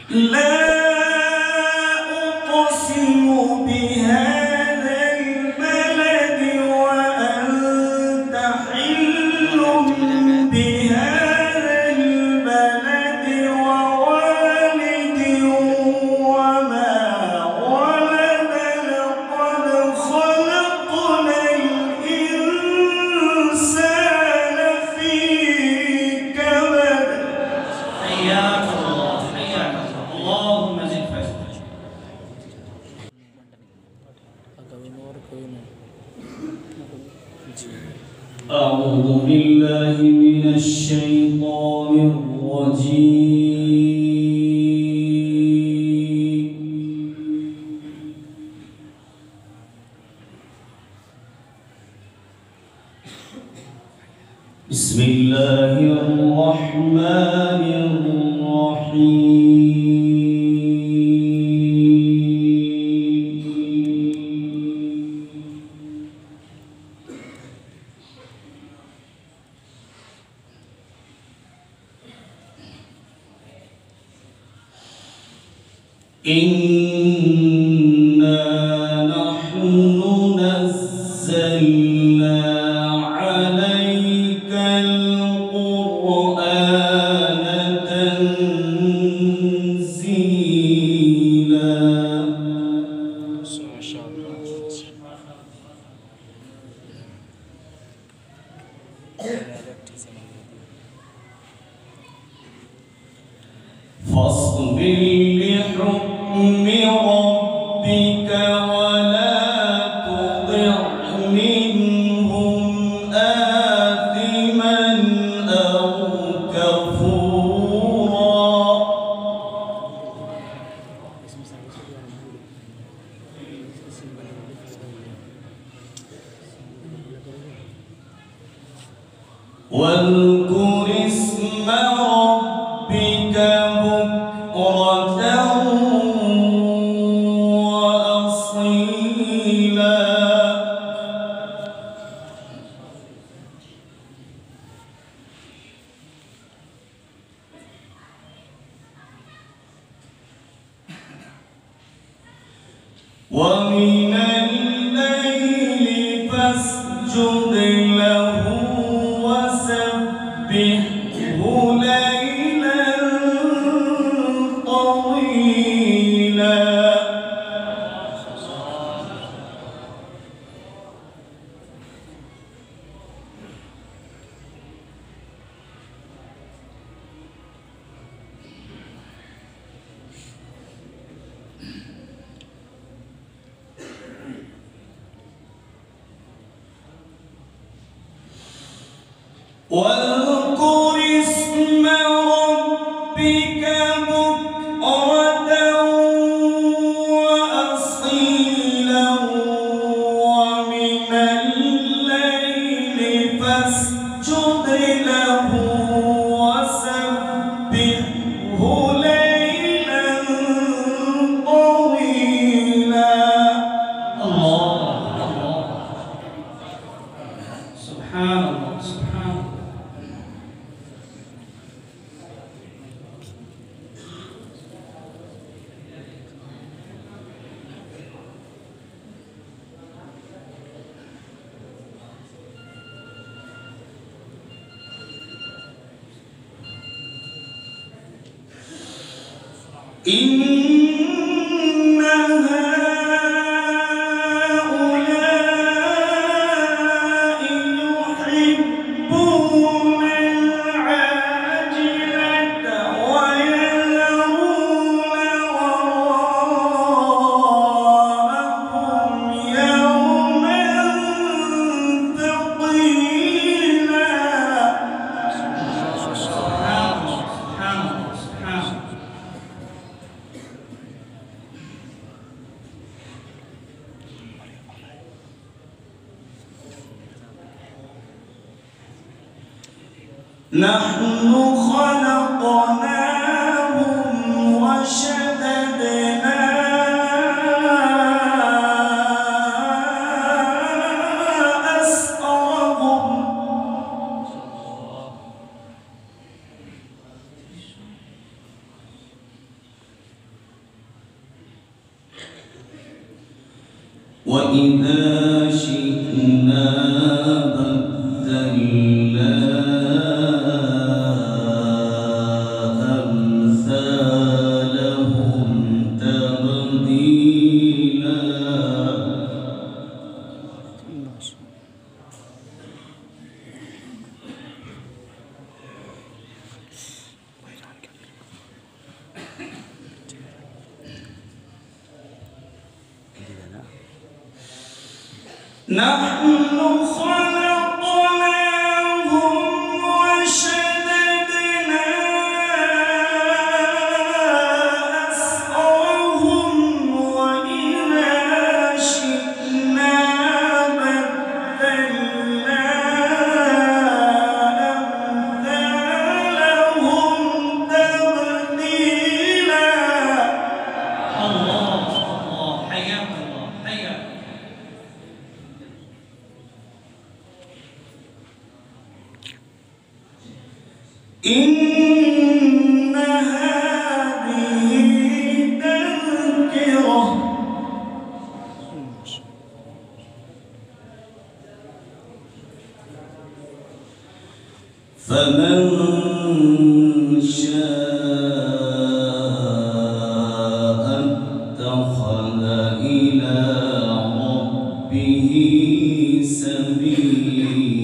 لا أقسم بهذا البلد وأنت حل بهذا البلد ووالد وما ولد لقد خلقنا الإنسان في كبد. حياك الله حياك الله اللهم زد فزد. أعوذ بالله من الشيطان الرجيم. بسم الله الرحمن الرحيم. إنا نحن نزلنا عليك القرآن تنزيلا. فاصبر لحكم ربك ولا تطع منهم آثما أو كفورا. واذكر اسم ربك بكرة وأصيلا. ومن الليل فاسجد له وسبحه ليلا طويلا. واذكر اسم ربك بكرة وأصيلا. ومن الليل فاسجد له وسبحه ليلا طويلا. الله سبحان الله سبحان الله. إن هؤلاء يحبون العاجلة ويذرون وراءهم يوما ثقيلا. سبحان الله سبحان الله سبحان الله. نحن خلقناهم وشددنا أسرهم. وإذا شئنا بدلنا أمثالهم تبديلا. نحن خلقناهم وشددنا أسرهم وإذا شئنا بدلنا أمثالهم تبديلا. الله الله حياك الله حياك. إن هذه تذكرة فمن شاء اتخذ إلى ربه سبيلا.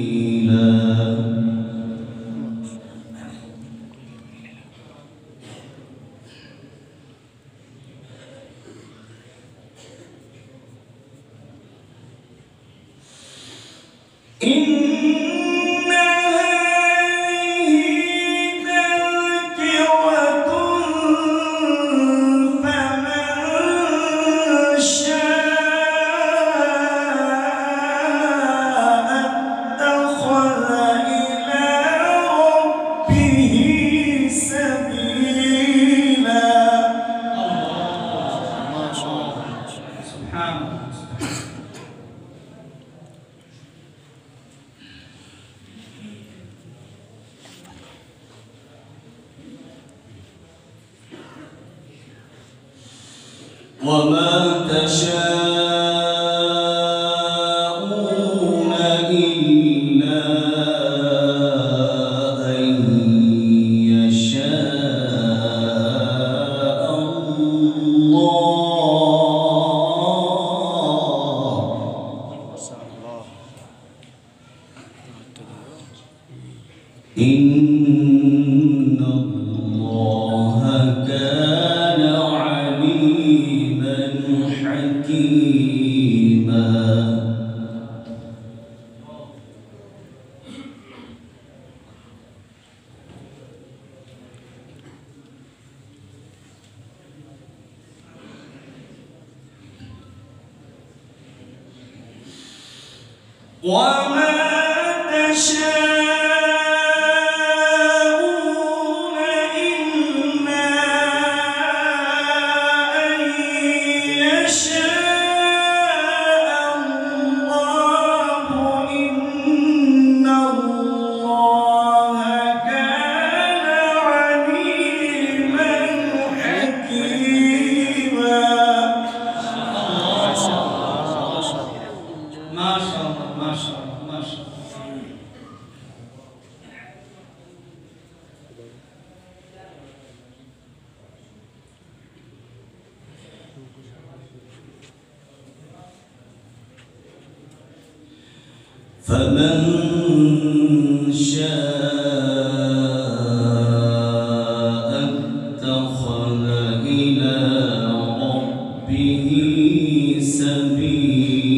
إن هذه تذكرة فمن شاء اتخذ إلى ربه سبيلا. الله ما شاء الله سبحان الله. وما تشاءون إلا أن يشاء الله. إن الله كان عليما حكيما. وما تشاءون إلا أن يشاء الله. إن الله كان عليما حكيما. ما شاء الله ما شاء الله ما شاء الله. فمن شاء اتخذ إلى ربه سبيلا.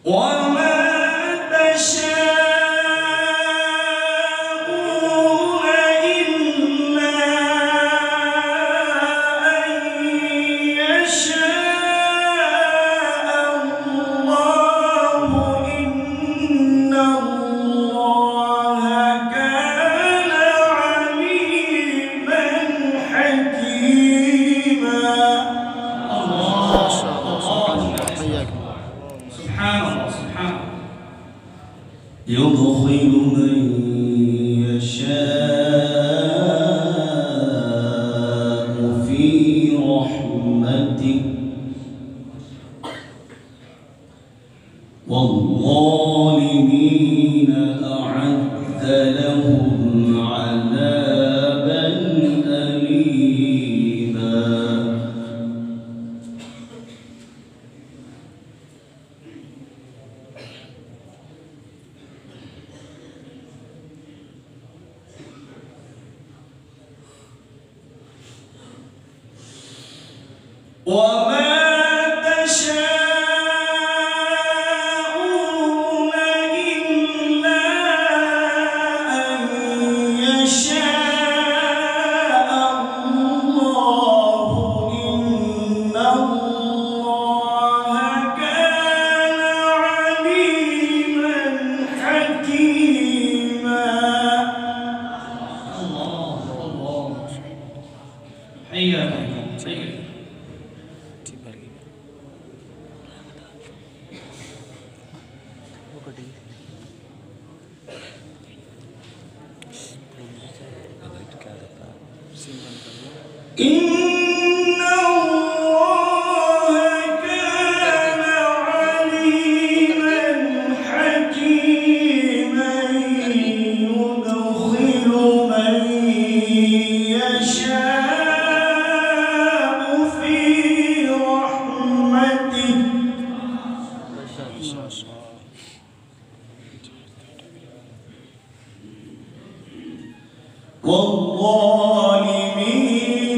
وما تشاءون إلا أن يشاء الله. إن الله كان عليما حكيما. الله سبحان الله. من يشاء في رحمته والظالمين أعد لهم عذابا أليما. وما تشاءون إلا أن يشاء الله إن الله كان عليما حكيما. الله حياكم حياكم. إن الله كان عليما حكيما يدخل من يشاء في رحمته والظالمين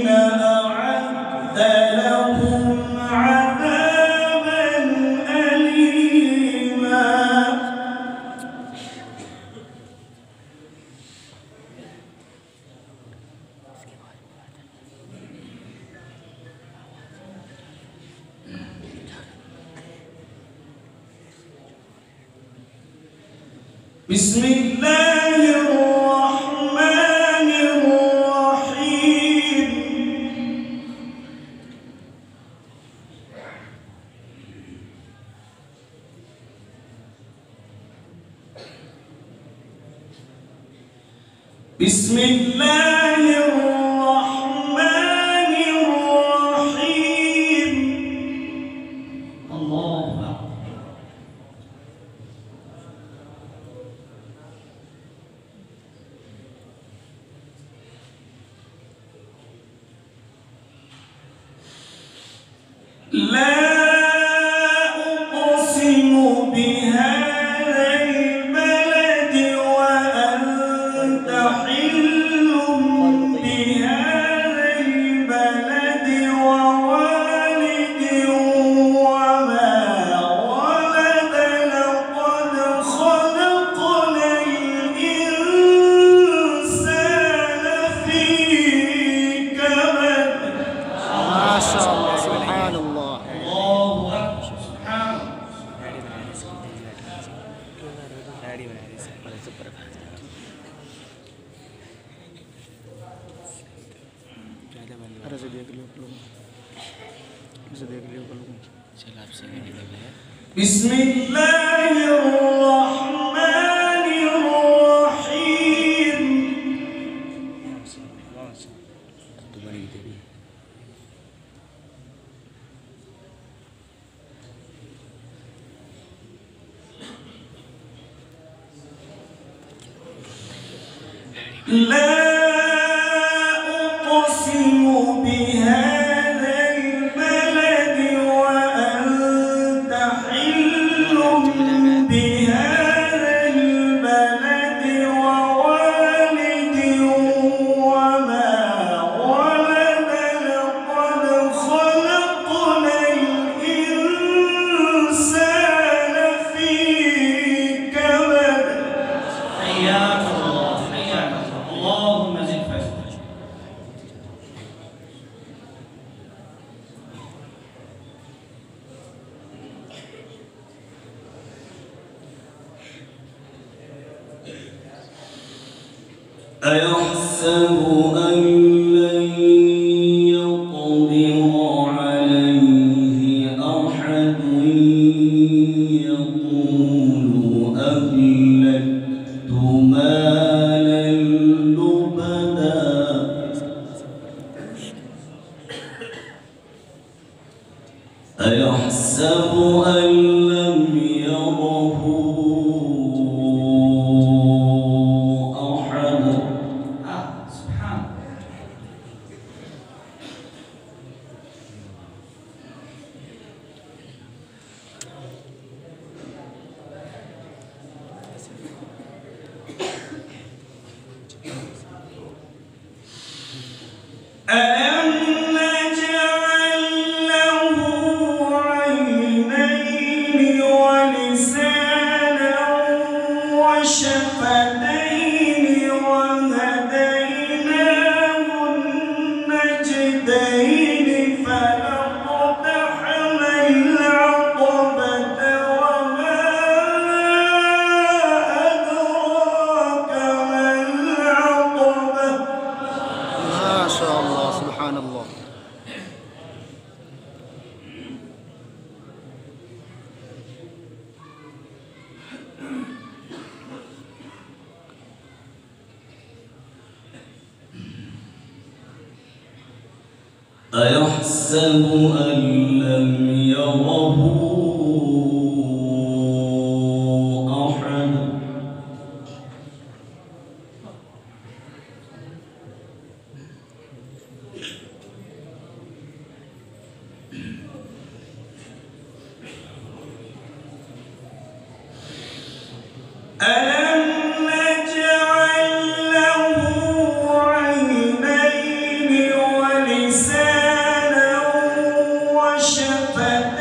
أعد لهم عذابا أليما. بسم الله الرحمن الرحيم. بسم الله الرحمن الرحيم. الله لا أقسم بهذا البلد وأنت حل بهذا البلد ووالد وما ولد لقد خلقنا الإنسان في كبد. ما شاء الله سبحان الله. بسم الله الرحمن الرحيم. لا أقسم بهذا البلد وأنت حل بهذا البلد ووالد وما ولد لقد خلقنا الإنسان في كبد. حياك الله حياك الله. اللهم زد فزد. أيحسب أن لن يقدر عليه أحد يقول أهلكت مالا لبدا أيحسب أن لم يره أحد سبحان ألم نجعل له عينين ولسانا وشفتين وهديناه النجدين فلاقتحم العقبة وما أدراك ما العقبة ما شاء الله سبحان الله. أيحسب أن لم يره أحد ألم نجعل له عينين ولسانا وشفتين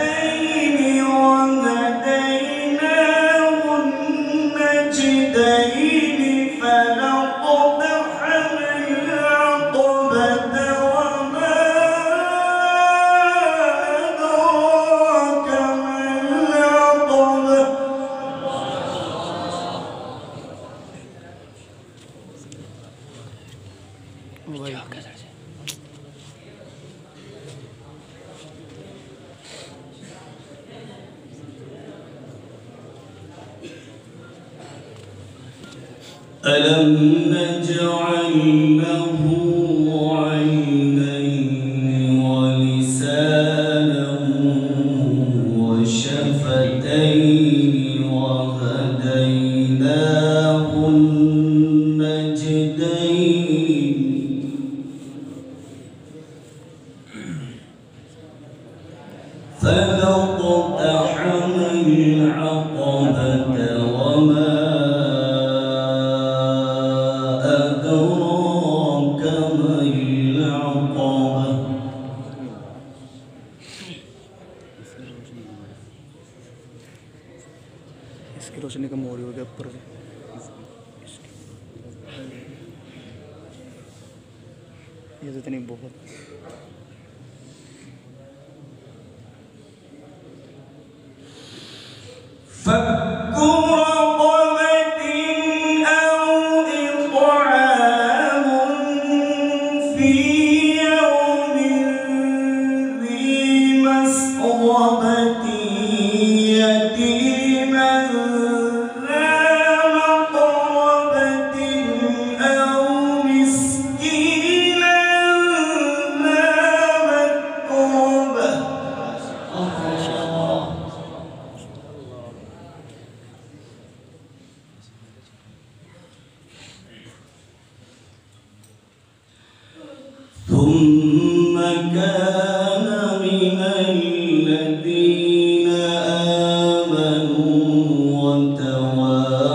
وهديناه النجدين فلاقتحم العقبة وما أدراك ما العقبة الله يحفظك. ألم نجعل له عينين ولسانا وشفتين وهديناه النجدين فلاقتحم العقبة وما أدراك ما العقبة इसकी रोशनी कम हो रही होगी ऊपर से। ये तो इतनी बहुत فك رقبة أو إطعام في يوم ذي مسغبة يتيما ذا مقربة أو مسكينا ذا متربة ثم كان من الذين آمنوا وتواصوا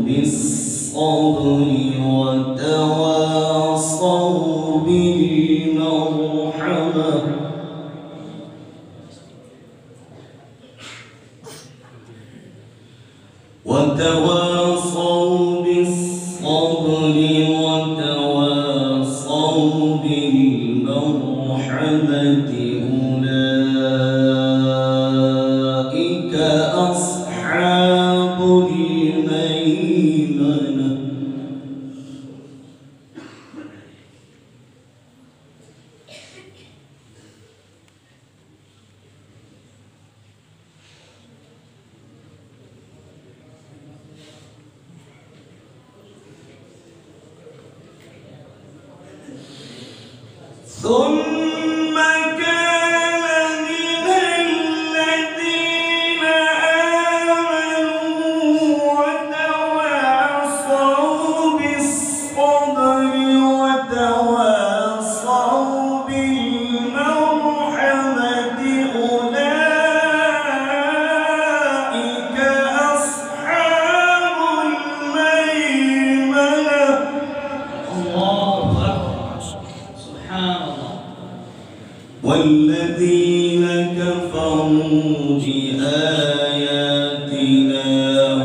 بالصبر وتواصوا بالمرحمة وتواصوا بالصبر وتواصوا بالمرحمة أولئك أصحاب الميمنة ثم كان من الذين آمنوا وتواصوا بالصبر وتواصوا بالمرحمة أولئك أصحاب الميمنة. الله أكبر. سبحان الله. والذين كفروا بآياتنا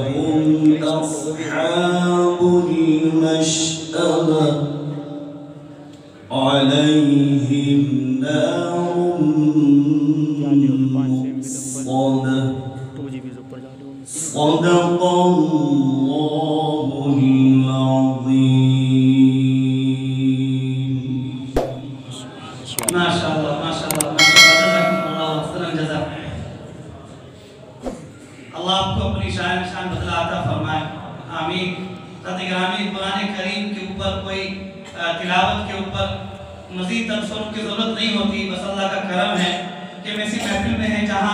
هم أصحاب المشأمة عليهم نار مؤصدة. 2 GB से ऊपर जा रहे हो। صدق الله العظيم. माशाअल्लाह माशाअल्लाह माशाअल्लाह अल्लाह जज़ा। अल्लाह आपको अपनी शान बदला अता फरमाए। आमीन। साथ-ही कुरान करीम के ऊपर कोई तिलावत के ऊपर मज़ीद तबसरों की ज़रूरत नहीं होती। बस अल्लाह का करम है कि हम ऐसी महफिल में हैं जहाँ